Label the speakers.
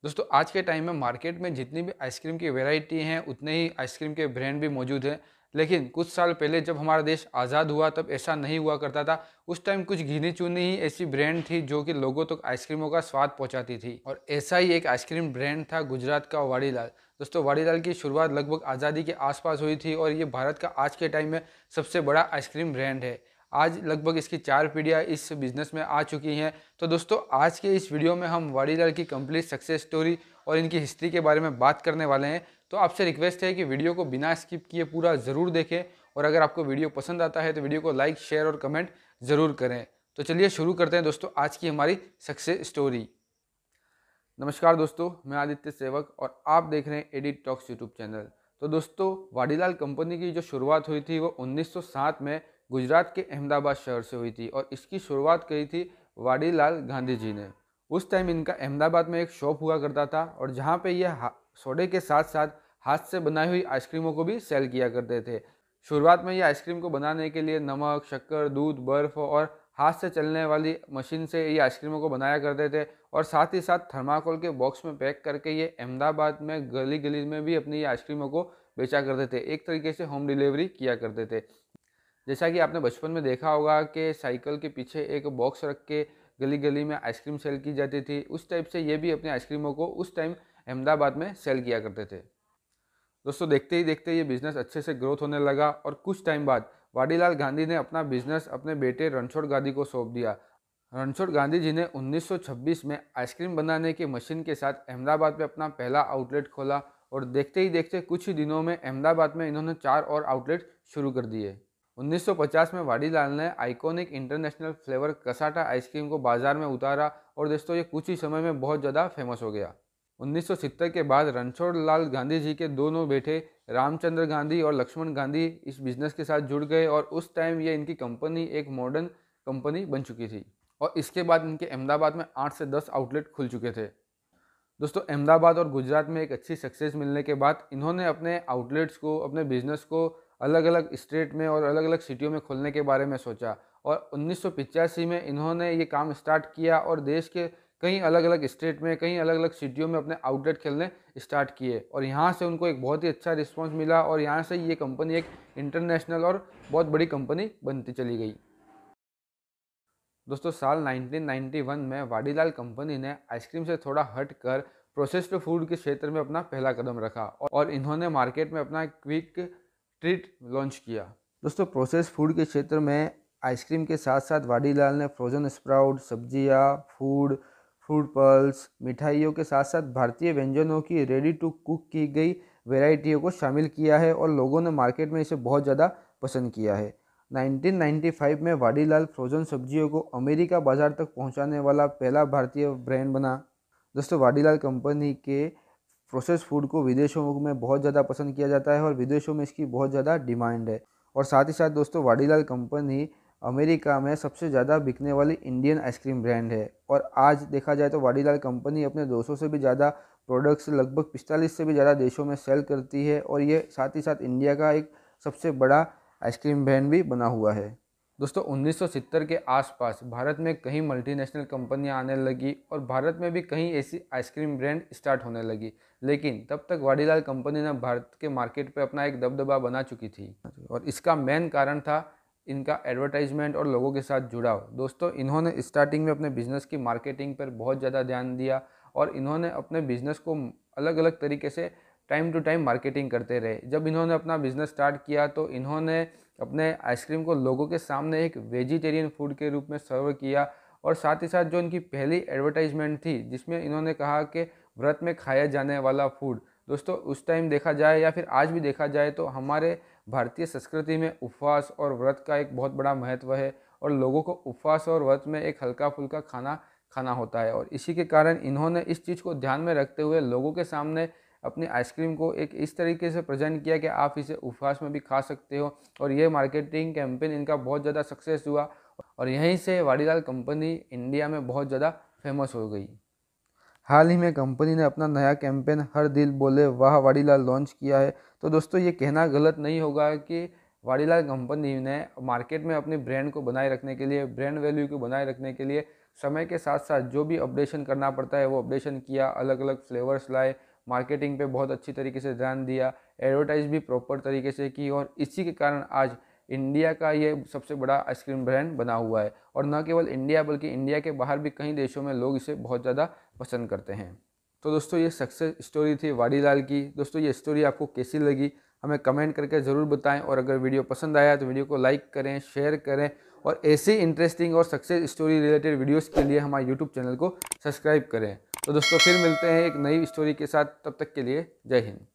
Speaker 1: दोस्तों आज के टाइम में मार्केट में जितनी भी आइसक्रीम की वैरायटी हैं उतने ही आइसक्रीम के ब्रांड भी मौजूद हैं। लेकिन कुछ साल पहले जब हमारा देश आज़ाद हुआ तब ऐसा नहीं हुआ करता था। उस टाइम कुछ गिनी चुनी ही ऐसी ब्रांड थी जो कि लोगों तक आइसक्रीमों का स्वाद पहुंचाती थी, और ऐसा ही एक आइसक्रीम ब्रांड था गुजरात का वाड़ीलाल। दोस्तों वाड़ीलाल की शुरुआत लगभग आज़ादी के आसपास हुई थी और ये भारत का आज के टाइम में सबसे बड़ा आइसक्रीम ब्रांड है। आज लगभग इसकी 4 पीढ़ियाँ इस बिज़नेस में आ चुकी हैं। तो दोस्तों आज के इस वीडियो में हम वाड़ीलाल की कंप्लीट सक्सेस स्टोरी और इनकी हिस्ट्री के बारे में बात करने वाले हैं। तो आपसे रिक्वेस्ट है कि वीडियो को बिना स्किप किए पूरा ज़रूर देखें, और अगर आपको वीडियो पसंद आता है तो वीडियो को लाइक, शेयर और कमेंट ज़रूर करें। तो चलिए शुरू करते हैं दोस्तों आज की हमारी सक्सेस स्टोरी। नमस्कार दोस्तों, मैं आदित्य सेवक और आप देख रहे हैं एडिट टॉक्स यूट्यूब चैनल। तो दोस्तों वाड़ीलाल कंपनी की जो शुरुआत हुई थी वो 1907 में गुजरात के अहमदाबाद शहर से हुई थी, और इसकी शुरुआत की थी वाड़ीलाल गांधी जी ने। उस टाइम इनका अहमदाबाद में एक शॉप हुआ करता था, और जहाँ पे ये सोडे के साथ साथ हाथ से बनाई हुई आइसक्रीमों को भी सेल किया करते थे। शुरुआत में ये आइसक्रीम को बनाने के लिए नमक, शक्कर, दूध, बर्फ़ और हाथ से चलने वाली मशीन से ये आइसक्रीमों को बनाया करते थे, और साथ ही साथ थर्माकोल के बॉक्स में पैक करके ये अहमदाबाद में गली गली में भी अपनी ये आइसक्रीमों को बेचा करते थे। एक तरीके से होम डिलीवरी किया करते थे। जैसा कि आपने बचपन में देखा होगा कि साइकिल के पीछे एक बॉक्स रख के गली गली में आइसक्रीम सेल की जाती थी, उस टाइप से ये भी अपनी आइसक्रीमों को उस टाइम अहमदाबाद में सेल किया करते थे। दोस्तों देखते ही देखते ये बिज़नेस अच्छे से ग्रोथ होने लगा, और कुछ टाइम बाद वाड़ीलाल गांधी ने अपना बिजनेस अपने बेटे रणछोड़ गांधी को सौंप दिया। रणछोड़ गांधी जी ने 1926 में आइसक्रीम बनाने की मशीन के साथ अहमदाबाद में अपना पहला आउटलेट खोला, और देखते ही देखते कुछ ही दिनों में अहमदाबाद में इन्होंने 4 और आउटलेट शुरू कर दिए। 1950 में वाड़ीलाल ने iconic international flavour cassata ice cream को बाजार में उतारा, और दोस्तों ये कुछ ही समय में बहुत ज़्यादा फेमस हो गया। 1970 के बाद रणछोड़ लाल गांधी जी के दोनों बेटे रामचंद्र गांधी और लक्ष्मण गांधी इस बिज़नेस के साथ जुड़ गए, और उस टाइम ये इनकी कंपनी एक मॉडर्न कंपनी बन चुकी थी, और इसके बाद इनके अहमदाबाद में 8 से 10 आउटलेट खुल चुके थे। दोस्तों अहमदाबाद और गुजरात में एक अच्छी सक्सेस मिलने के बाद इन्होंने अपने आउटलेट्स को, अपने बिजनेस को अलग अलग स्टेट में और अलग अलग सिटियों में खोलने के बारे में सोचा, और 1985 में इन्होंने ये काम स्टार्ट किया और देश के कई अलग अलग स्टेट में, कई अलग अलग सिटियों में अपने आउटलेट खोलने स्टार्ट किए, और यहाँ से उनको एक बहुत ही अच्छा रिस्पॉन्स मिला, और यहाँ से ये कंपनी एक इंटरनेशनल और बहुत बड़ी कंपनी बनती चली गई। दोस्तों साल 1991 में वाड़ीलाल कंपनी ने आइसक्रीम से थोड़ा हटकर प्रोसेस्ड फूड के क्षेत्र में अपना पहला कदम रखा, और इन्होंने मार्केट में अपना क्विक ट्रीट लॉन्च किया। दोस्तों प्रोसेस फूड के क्षेत्र में आइसक्रीम के साथ साथ वाड़ीलाल ने फ्रोजन स्प्राउट, सब्जियां, फ्रूट पल्स, मिठाइयों के साथ साथ भारतीय व्यंजनों की रेडी टू कुक की गई वेराइटियों को शामिल किया है, और लोगों ने मार्केट में इसे बहुत ज़्यादा पसंद किया है। 1995 में वाड़ीलाल फ्रोजन सब्जियों को अमेरिका बाजार तक पहुंचाने वाला पहला भारतीय ब्रांड बना। दोस्तों वाड़ीलाल कंपनी के प्रोसेस फूड को विदेशों में बहुत ज़्यादा पसंद किया जाता है, और विदेशों में इसकी बहुत ज़्यादा डिमांड है। और साथ ही साथ दोस्तों वाड़ीलाल कंपनी अमेरिका में सबसे ज़्यादा बिकने वाली इंडियन आइसक्रीम ब्रांड है, और आज देखा जाए तो वाड़ीलाल कंपनी अपने 200 से भी ज़्यादा प्रोडक्ट्स लगभग 45 से भी ज़्यादा देशों में सेल करती है, और ये साथ ही साथ इंडिया का एक सबसे बड़ा आइसक्रीम ब्रांड भी बना हुआ है। दोस्तों 1970 के आसपास भारत में कई मल्टीनेशनल कंपनियां आने लगी, और भारत में भी कई ऐसी आइसक्रीम ब्रांड स्टार्ट होने लगी, लेकिन तब तक वाड़ीलाल कंपनी ने भारत के मार्केट पे अपना एक दबदबा बना चुकी थी, और इसका मेन कारण था इनका एडवर्टाइजमेंट और लोगों के साथ जुड़ाव। दोस्तों इन्होंने स्टार्टिंग में अपने बिजनेस की मार्केटिंग पर बहुत ज़्यादा ध्यान दिया, और इन्होंने अपने बिजनेस को अलग अलग तरीके से टाइम टू टाइम मार्केटिंग करते रहे। जब इन्होंने अपना बिजनेस स्टार्ट किया तो इन्होंने अपने आइसक्रीम को लोगों के सामने एक वेजिटेरियन फूड के रूप में सर्व किया, और साथ ही साथ जो इनकी पहली एडवर्टाइजमेंट थी जिसमें इन्होंने कहा कि व्रत में खाया जाने वाला फूड। दोस्तों उस टाइम देखा जाए या फिर आज भी देखा जाए तो हमारे भारतीय संस्कृति में उपवास और व्रत का एक बहुत बड़ा महत्व है, और लोगों को उपवास और व्रत में एक हल्का फुल्का खाना खाना होता है, और इसी के कारण इन्होंने इस चीज़ को ध्यान में रखते हुए लोगों के सामने अपनी आइसक्रीम को एक इस तरीके से प्रेजेंट किया कि आप इसे उपवास में भी खा सकते हो, और ये मार्केटिंग कैंपेन इनका बहुत ज़्यादा सक्सेस हुआ, और यहीं से वाड़ीलाल कंपनी इंडिया में बहुत ज़्यादा फेमस हो गई। हाल ही में कंपनी ने अपना नया कैंपेन हर दिल बोले वाह वाड़ीलाल लॉन्च किया है। तो दोस्तों ये कहना गलत नहीं होगा कि वाड़ीलाल कंपनी ने मार्केट में अपनी ब्रांड को बनाए रखने के लिए, ब्रांड वैल्यू को बनाए रखने के लिए समय के साथ साथ जो भी अपडेशन करना पड़ता है वो अपडेशन किया, अलग अलग फ्लेवर्स लाए, मार्केटिंग पे बहुत अच्छी तरीके से ध्यान दिया, एडवर्टाइज भी प्रॉपर तरीके से की, और इसी के कारण आज इंडिया का ये सबसे बड़ा आइसक्रीम ब्रांड बना हुआ है। और न केवल इंडिया बल्कि इंडिया के बाहर भी कई देशों में लोग इसे बहुत ज़्यादा पसंद करते हैं। तो दोस्तों ये सक्सेस स्टोरी थी वाडीलाल की। दोस्तों ये स्टोरी आपको कैसी लगी हमें कमेंट करके ज़रूर बताएं, और अगर वीडियो पसंद आया तो वीडियो को लाइक करें, शेयर करें, और ऐसी इंटरेस्टिंग और सक्सेस स्टोरी रिलेटेड वीडियोस के लिए हमारे यूट्यूब चैनल को सब्सक्राइब करें। तो दोस्तों फिर मिलते हैं एक नई स्टोरी के साथ, तब तक के लिए जय हिंद।